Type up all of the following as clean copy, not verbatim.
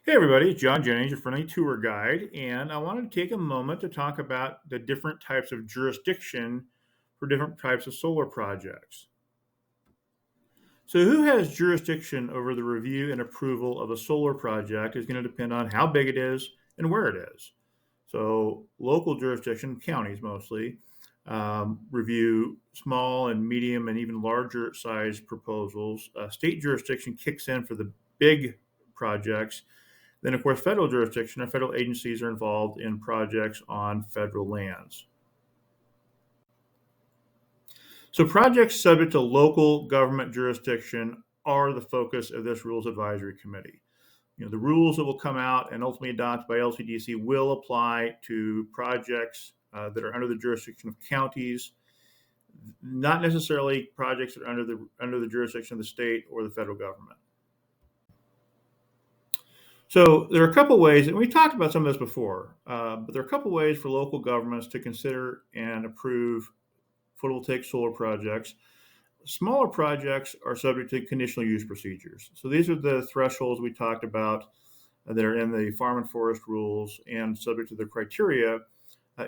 Hey everybody, it's John Jennings, your friendly tour guide, and I wanted to take a moment to talk about the different types of jurisdiction for different types of solar projects. So, who has jurisdiction over the review and approval of a solar project is going to depend on how big it is and where it is. So, local jurisdiction, counties mostly, review small and medium and even larger size proposals. State jurisdiction kicks in for the big projects. Then, of course, federal jurisdiction or federal agencies are involved in projects on federal lands. So, projects subject to local government jurisdiction are the focus of this Rules Advisory Committee. The rules that will come out and ultimately adopted by LCDC will apply to projects that are under the jurisdiction of counties, not necessarily projects that are under the jurisdiction of the state or the federal government. So there are a couple ways, and we talked about some of this before, but there are a couple ways for local governments to consider and approve photovoltaic solar projects. Smaller projects are subject to conditional use procedures. So these are the thresholds we talked about that are in the farm and forest rules and subject to the criteria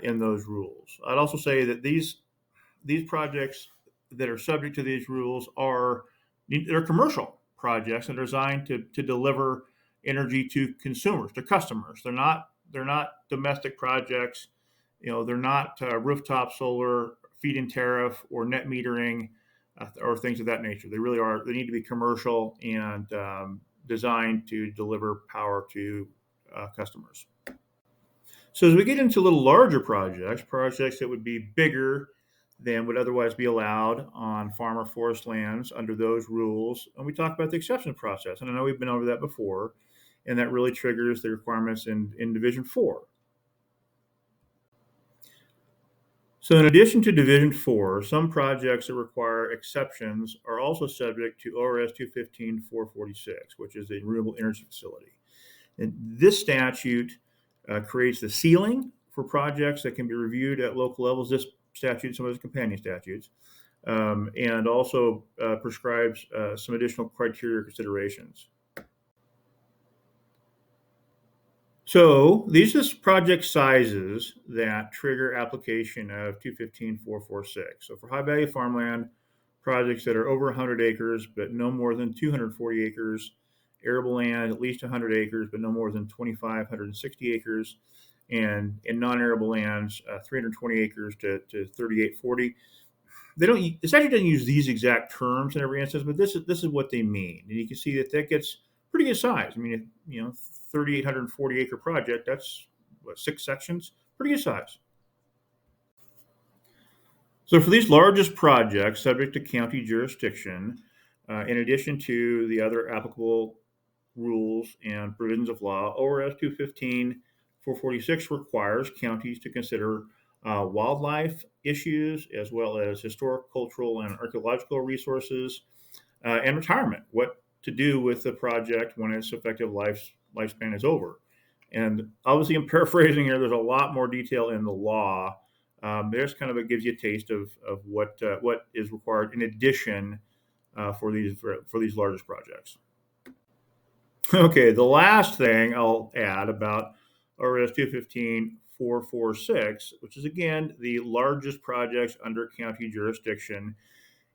in those rules. I'd also say that these projects that are subject to these rules they're commercial projects and are designed to deliver energy to consumers, to customers. They're not domestic projects. They're not rooftop solar, feed-in tariff, or net metering, or things of that nature. They really are. They need to be commercial and designed to deliver power to customers. So as we get into a little larger projects that would be bigger than would otherwise be allowed on farm or forest lands under those rules, and we talk about the exception process. And I know we've been over that before, and that really triggers the requirements in Division 4. So in addition to Division 4, some projects that require exceptions are also subject to ORS 215-446, which is a renewable energy facility. And this statute creates the ceiling for projects that can be reviewed at local levels. This statute, some of its companion statutes, and also prescribes some additional criteria considerations. So these are project sizes that trigger application of 215-446. So for high value farmland, projects that are over 100 acres but no more than 240 acres, arable land at least 100 acres but no more than 2,560 acres, and in non-arable lands 320 acres to 3840. The statute doesn't use these exact terms in every instance, but this is what they mean, and you can see that gets pretty good size. I mean, 3,840 acre project, that's what, 6 sections, pretty good size. So for these largest projects subject to county jurisdiction, in addition to the other applicable rules and provisions of law, ORS 215-446 requires counties to consider wildlife issues as well as historic, cultural, and archaeological resources and retirement. What to do with the project when its effective lifespan is over. And obviously, I'm paraphrasing here. There's a lot more detail in the law. There's kind of it gives you a taste of what is required in addition for these largest projects. Okay, the last thing I'll add about ORS 215-446, which is again the largest projects under county jurisdiction,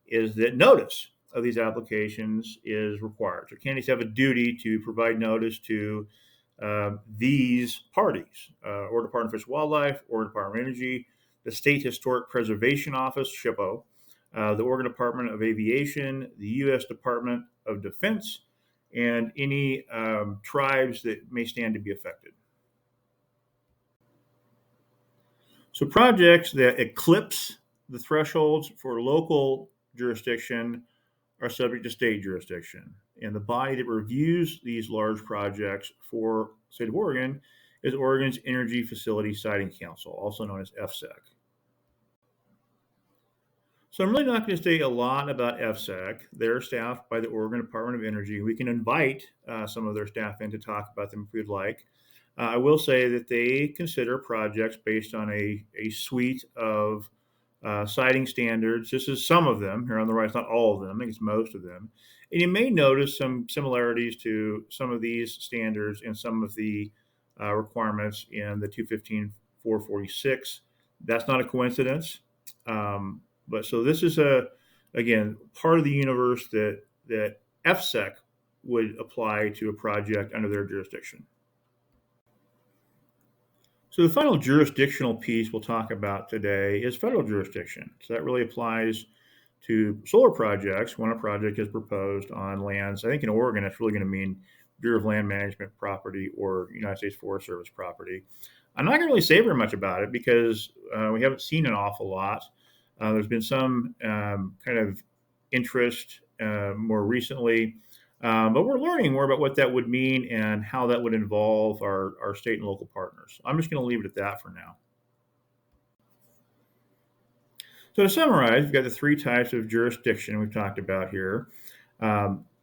is that notice of these applications is required. So counties have a duty to provide notice to these parties, or Department of Fish and Wildlife, or Department of Energy, the State Historic Preservation Office, SHPO, the Oregon Department of Aviation, the U.S. Department of Defense, and any tribes that may stand to be affected. So projects that eclipse the thresholds for local jurisdiction are subject to state jurisdiction. And the body that reviews these large projects for the state of Oregon is Oregon's Energy Facility Siting Council, also known as FSEC. So I'm really not going to say a lot about FSEC. They're staffed by the Oregon Department of Energy. We can invite some of their staff in to talk about them if we'd like. I will say that they consider projects based on a suite of siting standards. This is some of them here on the right. It's not all of them. I think it's most of them. And you may notice some similarities to some of these standards and some of the requirements in the 215-446. That's not a coincidence. But so this is again, part of the universe that FSEC would apply to a project under their jurisdiction. So the final jurisdictional piece we'll talk about today is federal jurisdiction. So that really applies to solar projects when a project is proposed on lands. I think in Oregon, that's really going to mean Bureau of Land Management property or United States Forest Service property. I'm not going to really say very much about it because we haven't seen an awful lot. There's been some kind of interest more recently, but we're learning more about what that would mean and how that would involve our state and local partners. I'm just going to leave it at that for now. So to summarize, we've got the three types of jurisdiction we've talked about here.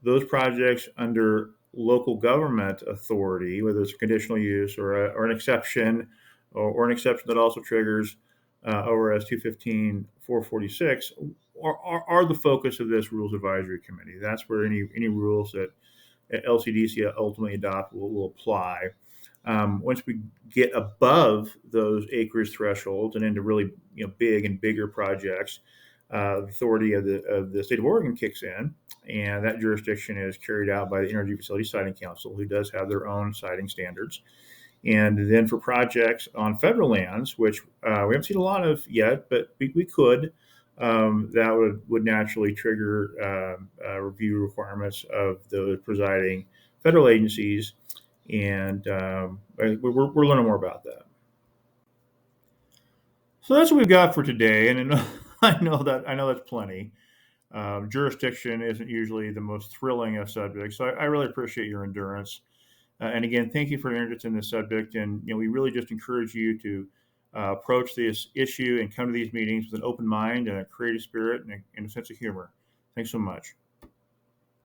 Those projects under local government authority, whether it's a conditional use or an exception, or an exception that also triggers ORS 215-446, are the focus of this Rules Advisory Committee. That's where any rules that LCDC ultimately adopt will apply. Once we get above those acreage thresholds and into really big and bigger projects, the authority of the state of Oregon kicks in, and that jurisdiction is carried out by the Energy Facility Siting Council, who does have their own siting standards. And then for projects on federal lands, which we haven't seen a lot of yet, but we could, that would naturally trigger review requirements of the presiding federal agencies. And we're learning more about that. So that's what we've got for today, and I know that's plenty. Jurisdiction isn't usually the most thrilling of subjects, so I really appreciate your endurance. And again, thank you for your interest in this subject. And we really just encourage you to approach this issue and come to these meetings with an open mind and a creative spirit and a sense of humor. Thanks so much.